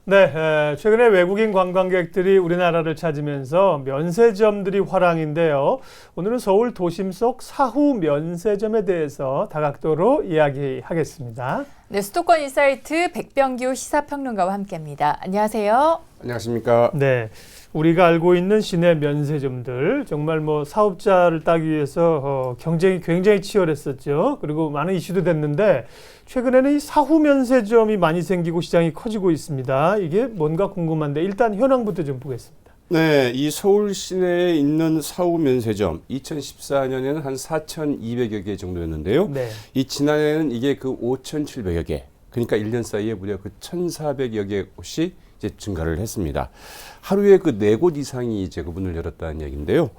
네, 최근에 외국인 관광객들이 우리나라를 찾으면서 면세점들이 화랑인데요. 오늘은 서울 도심 속 사후 면세점에 대해서 다각도로 이야기하겠습니다. 네, 수도권 인사이트 백병규 시사평론가와 함께합니다. 안녕하세요. 안녕하십니까. 네, 우리가 알고 있는 시내 면세점들 정말 사업자를 따기 위해서 경쟁이 굉장히 치열했었죠. 그리고 많은 이슈도 됐는데 최근에는 이 사후 면세점이 많이 생기고 시장이 커지고 있습니다. 이게 뭔가 궁금한데 일단 현황부터 좀 보겠습니다. 네, 이 서울 시내에 있는 사후 면세점 2014년에는 한 4,200여 개 정도였는데요. 네. 이 지난해는 이게 그 5,700여 개. 그러니까 1년 사이에 무려 그 1,400여 개 곳이 이제 증가를 했습니다. 하루에 그 4곳 이상이 이제 그 문을 열었다는 얘기인데요.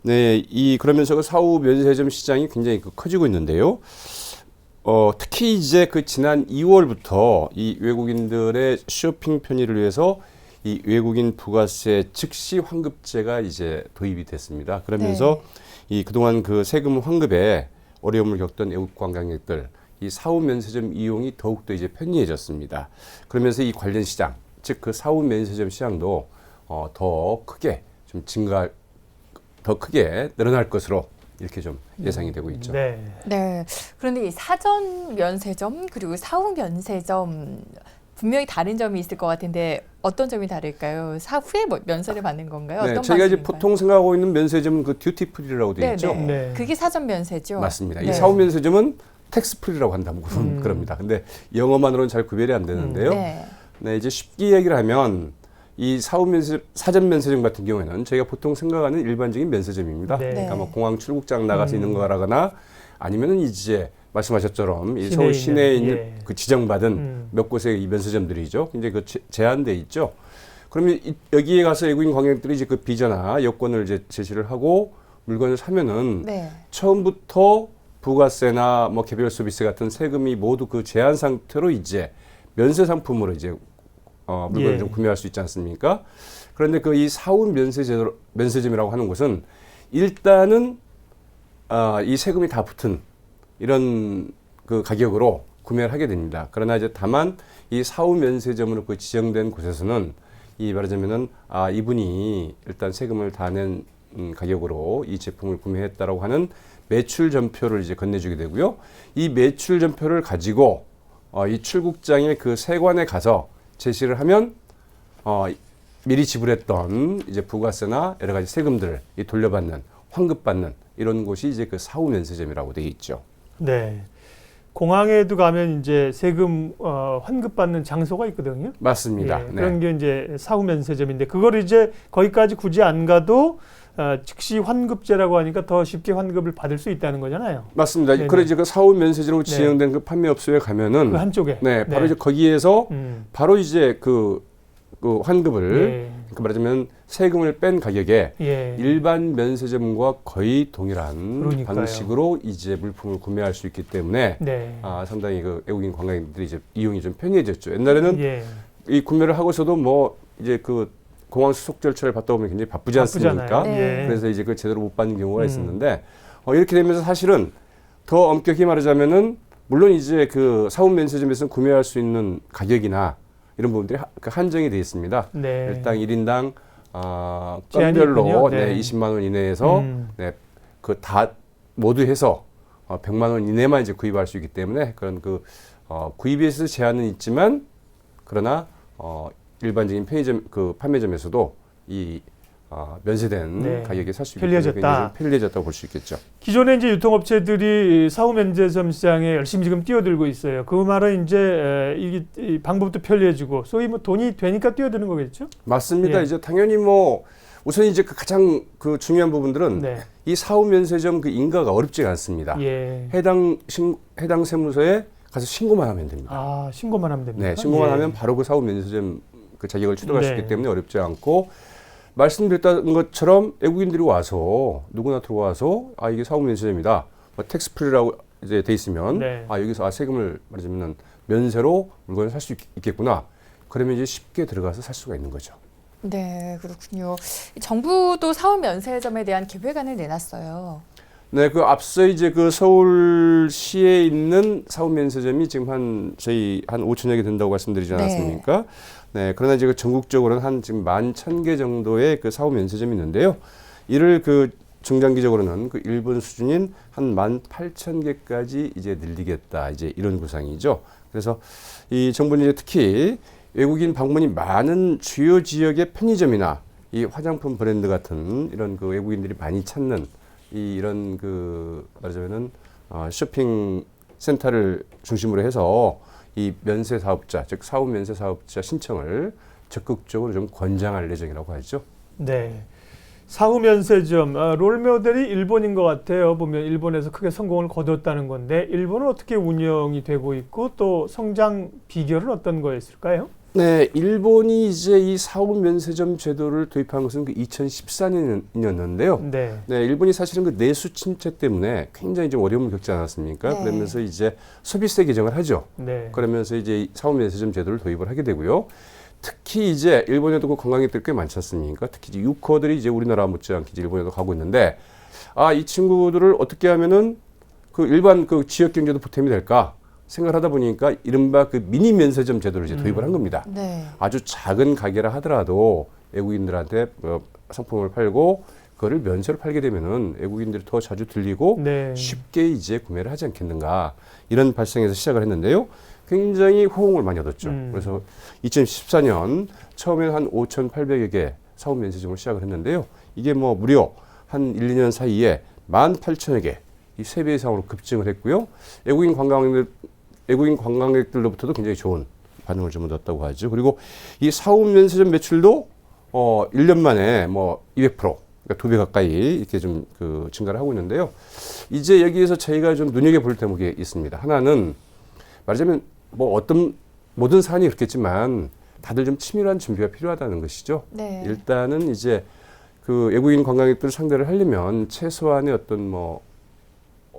네, 그러면서 그 사후 면세점 시장이 굉장히 커지고 있는데요. 특히 이제 그 지난 2월부터 이 외국인들의 쇼핑 편의를 위해서 이 외국인 부가세 즉시 환급제가 이제 도입이 됐습니다. 그러면서 이 그동안 그 세금 환급에 어려움을 겪던 외국 관광객들 이 사후 면세점 이용이 더욱더 이제 편리해졌습니다. 그러면서 이 관련 시장, 즉 그 사후 면세점 시장도 더 크게 늘어날 것으로 이렇게 좀 예상이 되고 있죠. 네. 네. 그런데 이 사전 면세점 그리고 사후 면세점 분명히 다른 점이 있을 것 같은데 어떤 점이 다를까요? 사후에 면세를 받는 건가요? 네, 어떤 저희가 이제 방식인가요? 보통 생각하고 있는 면세점은 그 듀티프리라고 되어 있죠. 네. 그게 사전 면세죠. 맞습니다. 네. 이 사후 면세점은 텍스프리라고 한다고 그럽니다. 근데 영어만으로는 잘 구별이 안 되는데요. 네, 이제 쉽게 얘기를 하면 이 사전 면세점 같은 경우에는 저희가 보통 생각하는 일반적인 면세점입니다. 네. 그러니까 뭐 공항 출국장 나가서 있는 거라거나 아니면은 이제 말씀하셨처럼 이 시내에 서울 시내에 있는, 있는 그 지정받은 몇 곳의 이 면세점들이죠. 이제 그 제한돼 있죠. 그러면 여기에 가서 외국인 관광객들이 이제 그 비자나 여권을 이제 제시를 하고 물건을 사면은 처음부터 부가세나 뭐 개별 서비스 같은 세금이 모두 그 제한 상태로 이제 면세 상품으로 이제 물건을 좀 구매할 수 있지 않습니까? 그런데 그 이 사후 면세점이라고 하는 곳은 일단은 이 세금이 다 붙은 이런 그 가격으로 구매를 하게 됩니다. 그러나 이제 다만 이 사후 면세점으로 그 지정된 곳에서는 이 말하자면은 이분이 일단 세금을 다 낸 가격으로 이 제품을 구매했다라고 하는 매출 전표를 이제 건네주게 되고요. 이 매출 전표를 가지고 이 출국장의 그 세관에 가서 제시를 하면 미리 지불했던 이제 부가세나 여러 가지 세금들을 돌려받는 환급받는 이런 곳이 이제 그 사후 면세점이라고 되어 있죠. 네. 공항에도 가면 이제 세금 환급받는 장소가 있거든요. 맞습니다. 네. 그런 게 이제 사후 면세점인데 그걸 이제 거기까지 굳이 안 가도 즉시 환급제라고 하니까 더 쉽게 환급을 받을 수 있다는 거잖아요. 맞습니다. 네네. 그래 이제 그 사후 면세점으로 지정된 그 판매업소에 가면은 그 한쪽에 바로 이제 거기에서 바로 이제 그 환급을 그 말하자면 세금을 뺀 가격에 일반 면세점과 거의 동일한 그러니까요. 방식으로 이제 물품을 구매할 수 있기 때문에 상당히 그 외국인 관광객들이 이제 이용이 좀 편리해졌죠. 옛날에는 이 구매를 하고서도 뭐 이제 그 공항 수속 절차를 받다 보면 굉장히 바쁘지 않습니까? 그래서 이제 그 제대로 못 받는 경우가 있었는데 이렇게 되면서 사실은 더 엄격히 말하자면은 물론 이제 그 사후 면세점에서는 구매할 수 있는 가격이나 이런 부분들이 한정이 되어 있습니다. 일단 1인당 건별로 20만 원 이내에서 그 다 모두 해서 100만 원 이내만 이제 구입할 수 있기 때문에 그런 그 구입에 있어서 제한은 있지만 그러나 일반적인 편의점 그 판매점에서도 이 면세된 가격에 살 수 있기 때문에 굉장히 편리해졌다고 볼 수 있겠죠. 기존에 이제 유통업체들이 사후 면세점 시장에 열심히 지금 뛰어들고 있어요. 그 말은 이제 이 방법도 편리해지고 소위 뭐 돈이 되니까 뛰어드는 거겠죠? 맞습니다. 이제 당연히 뭐 우선 이제 그 가장 그 중요한 부분들은 이 사후 면세점 그 인가가 어렵지가 않습니다. 해당 세무서에 가서 신고만 하면 됩니다. 신고만 하면 됩니다. 네, 신고만 하면 바로 그 사후 면세점 그 자격을 취득할 수 있기 때문에 어렵지 않고 말씀드렸던 것처럼 외국인들이 와서 누구나 들어와서 이게 사후 면세점이다. 뭐 텍스프리라고 이제 돼 있으면 여기서 세금을 말하자면 면세로 물건을 살 수 있겠구나. 그러면 이제 쉽게 들어가서 살 수가 있는 거죠. 네, 그렇군요. 정부도 사후 면세점에 대한 계획안을 내놨어요. 네, 그 앞서 이제 그 서울시에 있는 사후 면세점이 지금 저희 한 5천여 개 된다고 말씀드리지 않았습니까? 네, 그러나 이제 전국적으로는 한 지금 11,000개 정도의 그 사후 면세점이 있는데요. 이를 그 중장기적으로는 그 일본 수준인 한 18,000개까지 이제 늘리겠다. 이제 이런 구상이죠. 그래서 이 정부는 이제 특히 외국인 방문이 많은 주요 지역의 편의점이나 이 화장품 브랜드 같은 이런 그 외국인들이 많이 찾는 이런 그 말하자면은 쇼핑 센터를 중심으로 해서 이 면세 사업자, 즉 사후 면세 사업자 신청을 적극적으로 좀 권장할 예정이라고 하죠. 네. 사후 면세점 롤 모델이 일본인 것 같아요. 보면 일본에서 크게 성공을 거뒀다는 건데 일본은 어떻게 운영이 되고 있고 또 성장 비결은 어떤 거였을까요? 네, 일본이 이제 이 사후 면세점 제도를 도입한 것은 그 2014년이었는데요. 네. 네, 일본이 사실은 그 내수 침체 때문에 굉장히 좀 어려움을 겪지 않았습니까? 네. 그러면서 이제 소비세 개정을 하죠. 네. 그러면서 이제 이 사후 면세점 제도를 도입을 하게 되고요. 특히 이제 일본에도 그 관광객들이 꽤 많지 않습니까? 특히 이제 유커들이 이제 우리나라 못지않게 이제 일본에도 가고 있는데, 이 친구들을 어떻게 하면은 그 일반 그 지역 경제도 보탬이 될까 생각을 하다 보니까 이른바 그 미니 면세점 제도를 이제 도입을 한 겁니다. 네. 아주 작은 가게라 하더라도 외국인들한테 상품을 팔고 그거를 면세로 팔게 되면은 외국인들이 더 자주 들리고 네. 쉽게 이제 구매를 하지 않겠는가 이런 발상에서 시작을 했는데요. 굉장히 호응을 많이 얻었죠. 그래서 2014년 처음에는 한 5,800여 개 사후 면세점을 시작을 했는데요. 이게 뭐 무려 한 1, 2년 사이에 18,000여 개, 이 3배 이상으로 급증을 했고요. 외국인 관광객들로부터도 굉장히 좋은 반응을 좀 얻었다고 하죠. 그리고 이 사후 면세점 매출도 1년 만에 뭐 200%, 그러니까 2배 가까이 이렇게 좀 그 증가를 하고 있는데요. 이제 여기에서 저희가 좀 눈여겨볼 대목이 있습니다. 하나는 말하자면 뭐 어떤 모든 사안이 그렇겠지만 다들 좀 치밀한 준비가 필요하다는 것이죠. 네. 일단은 이제 그 외국인 관광객들을 상대를 하려면 최소한의 어떤 뭐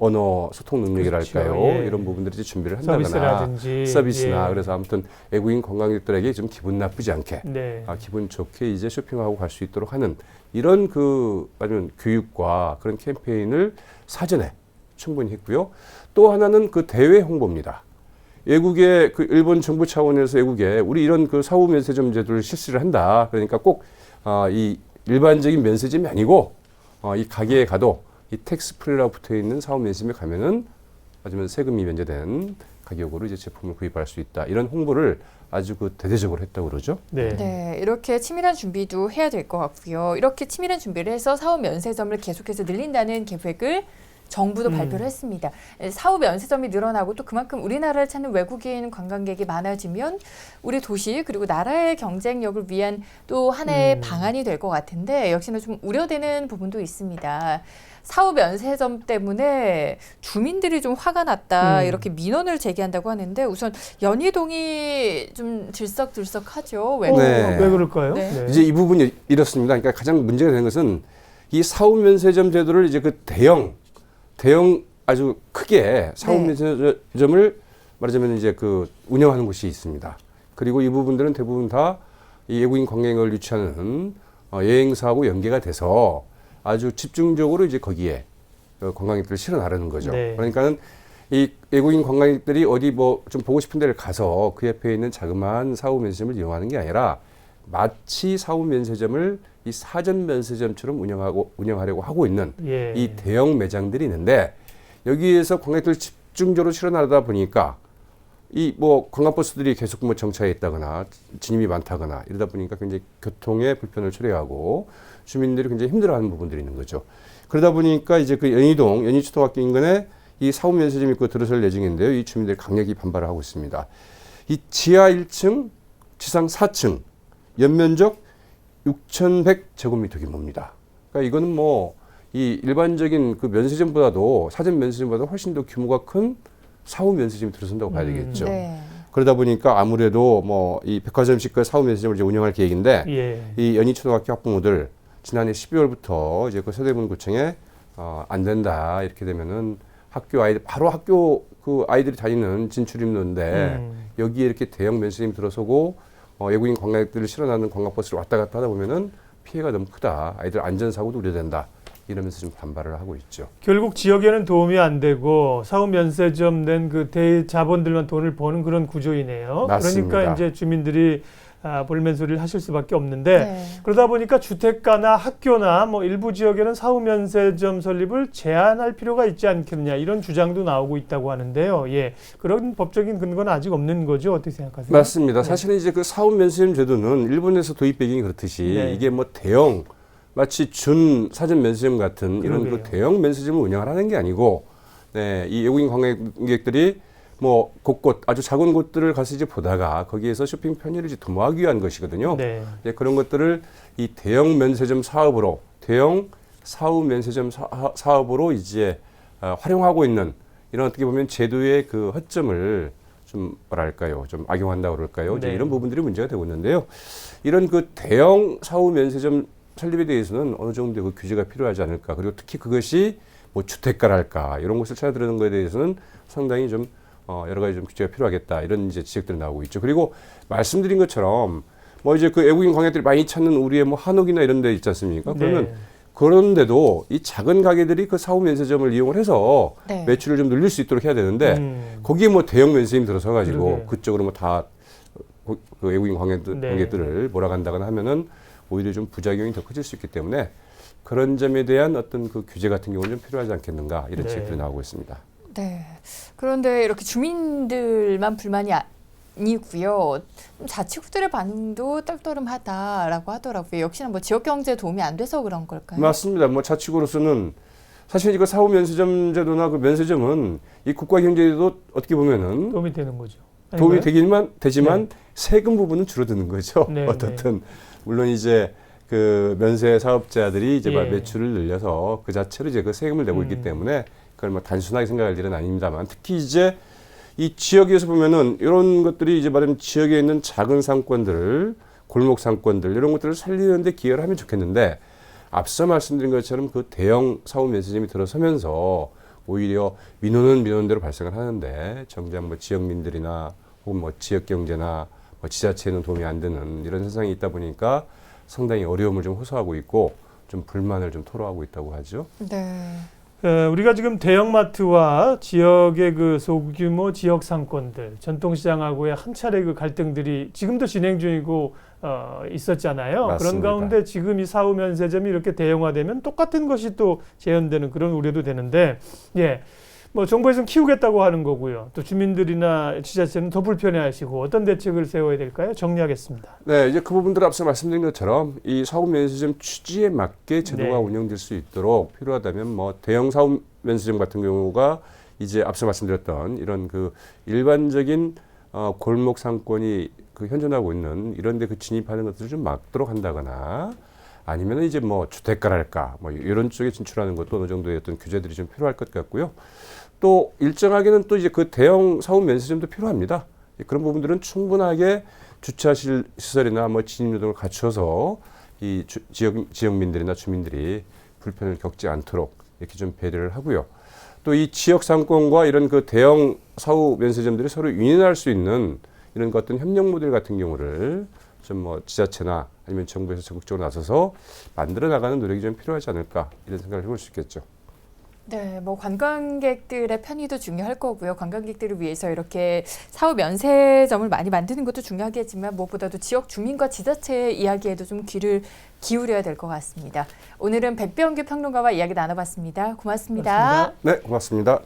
언어 소통 능력이랄까요. 그렇죠. 예. 이런 부분들이 이제 준비를 한다거나 서비스라든지 서비스나 예. 그래서 아무튼 외국인 관광객들에게 좀 기분 나쁘지 않게 네. 기분 좋게 이제 쇼핑하고 갈 수 있도록 하는 이런 그 아니면 교육과 그런 캠페인을 사전에 충분히 했고요. 또 하나는 그 대외 홍보입니다. 외국의 그 일본 정부 차원에서 외국에 우리 이런 그 사후 면세점 제도를 실시를 한다. 그러니까 꼭 이 일반적인 면세점이 아니고 이 가게에 가도 이 텍스 프리라고 붙어 있는 사후 면세점에 가면은 아주면 세금이 면제된 가격으로 이제 제품을 구입할 수 있다. 이런 홍보를 아주 그 대대적으로 했다고 그러죠. 네. 네, 이렇게 치밀한 준비도 해야 될 것 같고요. 이렇게 치밀한 준비를 해서 사후 면세점을 계속해서 늘린다는 계획을 정부도 발표를 했습니다. 사후 면세점이 늘어나고 또 그만큼 우리나라를 찾는 외국인 관광객이 많아지면 우리 도시 그리고 나라의 경쟁력을 위한 또 하나의 방안이 될 것 같은데 역시나 좀 우려되는 부분도 있습니다. 사후 면세점 때문에 주민들이 좀 화가 났다 이렇게 민원을 제기한다고 하는데 우선 연희동이 좀 들썩들썩하죠. 왜, 네. 왜 그럴까요? 네. 네. 이제 이 부분이 이렇습니다. 그러니까 가장 문제가 되는 것은 이 사후 면세점 제도를 이제 그 대형 아주 크게 사후 네. 면세점을 말하자면 이제 그 운영하는 곳이 있습니다. 그리고 이 부분들은 대부분 다 이 외국인 관광객을 유치하는 여행사하고 연계가 돼서 아주 집중적으로 이제 거기에 관광객들을 실어 나르는 거죠. 네. 그러니까는 이 외국인 관광객들이 어디 뭐 좀 보고 싶은 데를 가서 그 옆에 있는 자그마한 사후 면세점을 이용하는 게 아니라 마치 사후 면세점을 이 사전 면세점처럼 운영하려고 하고 있는 예. 이 대형 매장들이 있는데 여기에서 관광객들 집중적으로 실어 나르다 보니까 이 뭐 관광버스들이 계속 뭐 정차해 있다거나 진입이 많다거나 이러다 보니까 굉장히 교통에 불편을 초래하고 주민들이 굉장히 힘들어하는 부분들이 있는 거죠. 그러다 보니까 이제 그 연희초등학교 인근에 이 사후 면세점이 있고 들어설 예정인데요. 이 주민들이 강력히 반발을 하고 있습니다. 이 지하 1층, 지상 4층, 연면적 6,100제곱미터 규모입니다. 그러니까 이거는 뭐 이 일반적인 그 면세점보다도 사전 면세점보다 훨씬 더 규모가 큰 사후 면세점이 들어선다고 봐야 되겠죠. 네. 그러다 보니까 아무래도 뭐 이 백화점식 그 사후 면세점을 이제 운영할 계획인데 예. 이 연희초등학교 학부모들 지난해 12월부터 이제 그 서대문구청에 안 된다 이렇게 되면은 학교 아이들 바로 학교 그 아이들이 다니는 진출입로인데 여기에 이렇게 대형 면세점이 들어서고 외국인 관광객들을 실어나는 관광버스를 왔다 갔다 하다 보면은 피해가 너무 크다. 아이들 안전사고도 우려된다. 이러면서 좀 반발을 하고 있죠. 결국 지역에는 도움이 안 되고 사후 면세점 낸 그 대자본들만 돈을 버는 그런 구조이네요. 맞습니다. 그러니까 이제 주민들이 볼멘 소리를 하실 수밖에 없는데 네. 그러다 보니까 주택가나 학교나 뭐 일부 지역에는 사후 면세점 설립을 제한할 필요가 있지 않겠느냐 이런 주장도 나오고 있다고 하는데요. 예, 그런 법적인 근거는 아직 없는 거죠. 어떻게 생각하세요? 맞습니다. 네. 사실은 이제 그 사후 면세점 제도는 일본에서 도입 배경이 그렇듯이 네. 이게 뭐 대형 마치 준 사전 면세점 같은 이런 그러게요. 그 대형 면세점을 운영하는 게 아니고, 네, 이 외국인 관광객들이 뭐 곳곳 아주 작은 곳들을 가서 이제 보다가 거기에서 쇼핑 편의를 이제 도모하기 위한 것이거든요. 네. 이제 그런 것들을 이 대형 면세점 사업으로 대형 사후 면세점 사업으로 이제 활용하고 있는 이런 어떻게 보면 제도의 그 허점을 좀 뭐랄까요, 좀 악용한다고 그럴까요? 이제 네. 이런 부분들이 문제가 되고 있는데요. 이런 그 대형 사후 면세점 설립에 대해서는 어느 정도 그 규제가 필요하지 않을까. 그리고 특히 그것이 뭐 주택가랄까 이런 것을 찾아 들어는 것에 대해서는 상당히 좀 여러 가지 좀 규제가 필요하겠다 이런 이제 지적들이 나오고 있죠. 그리고 말씀드린 것처럼 뭐 이제 그 외국인 관광객들이 많이 찾는 우리의 뭐 한옥이나 이런 데 있지 않습니까? 그러면 네. 그런데도 이 작은 가게들이 그 사후 면세점을 이용을 해서 네. 매출을 좀 늘릴 수 있도록 해야 되는데 거기에 뭐 대형 면세점이 들어서 가지고 그러게요. 그쪽으로 뭐 다 그 외국인 관광객들을 몰아간다거나 하면은 오히려 좀 부작용이 더 커질 수 있기 때문에 그런 점에 대한 어떤 그 규제 같은 경우는 좀 필요하지 않겠는가 이런 네. 지적들이 나오고 있습니다. 네. 그런데 이렇게 주민들만 불만이 아니고요. 자치구들의 반응도 떨떠름하다라고 하더라고요. 역시나 뭐 지역 경제에 도움이 안 돼서 그런 걸까요? 맞습니다. 뭐 자치구로서는 사실 이거 사후 면세점 제도나 그 면세점은 이 국가 경제에도 어떻게 보면은 도움이 되는 거죠. 도움이 아닌가요? 되지만 네. 세금 부분은 줄어드는 거죠. 네, 어떻든 물론 이제 그 면세 사업자들이 이제 예. 매출을 늘려서 그 자체로 이제 그 세금을 내고 있기 때문에 그걸 뭐 단순하게 생각할 일은 아닙니다만 특히 이제 이 지역에서 보면은 이런 것들이 이제 말하면 지역에 있는 작은 상권들, 골목 상권들 이런 것들을 살리는 데 기여를 하면 좋겠는데 앞서 말씀드린 것처럼 그 대형 사후 면세점이 들어서면서 오히려 민원은 민원대로 발생을 하는데 정작 뭐 지역민들이나 혹은 뭐 지역 경제나 뭐 지자체에는 도움이 안 되는 이런 현상이 있다 보니까 상당히 어려움을 좀 호소하고 있고 좀 불만을 좀 토로하고 있다고 하죠. 네. 우리가 지금 대형마트와 지역의 그 소규모 지역 상권들, 전통시장하고의 한 차례 그 갈등들이 지금도 진행 중이고 있었잖아요. 맞습니다. 그런 가운데 지금 이 사후 면세점이 이렇게 대형화되면 똑같은 것이 또 재현되는 그런 우려도 되는데, 예. 뭐 정부에서는 키우겠다고 하는 거고요. 또 주민들이나 지자체는 더 불편해하시고 어떤 대책을 세워야 될까요? 정리하겠습니다. 네, 이제 그 부분들 앞서 말씀드린 것처럼 이 사후 면세점 취지에 맞게 제도가 네. 운영될 수 있도록 필요하다면 뭐 대형 사후 면세점 같은 경우가 이제 앞서 말씀드렸던 이런 그 일반적인 골목 상권이 그 현존하고 있는 이런 데 그 진입하는 것들을 좀 막도록 한다거나 아니면 이제 뭐 주택가랄까 뭐 이런 쪽에 진출하는 것도 어느 정도의 어떤 규제들이 좀 필요할 것 같고요. 또 일정하게는 또 이제 그 대형 사후 면세점도 필요합니다. 그런 부분들은 충분하게 주차 시설이나 뭐 진입 요동을 갖춰서 이 지역민들이나 주민들이 불편을 겪지 않도록 이렇게 좀 배려를 하고요. 또 이 지역 상권과 이런 그 대형 사후 면세점들이 서로 윈윈할 수 있는 이런 그 어떤 협력 모델 같은 경우를 좀 뭐 지자체나 아니면 정부에서 적극적으로 나서서 만들어 나가는 노력이 좀 필요하지 않을까 이런 생각을 해볼 수 있겠죠. 네, 뭐 관광객들의 편의도 중요할 거고요. 관광객들을 위해서 이렇게 사후 면세점을 많이 만드는 것도 중요하겠지만 무엇보다도 지역 주민과 지자체의 이야기에도 좀 귀를 기울여야 될 것 같습니다. 오늘은 백병규 평론가와 이야기 나눠봤습니다. 고맙습니다. 고맙습니다. 네, 고맙습니다.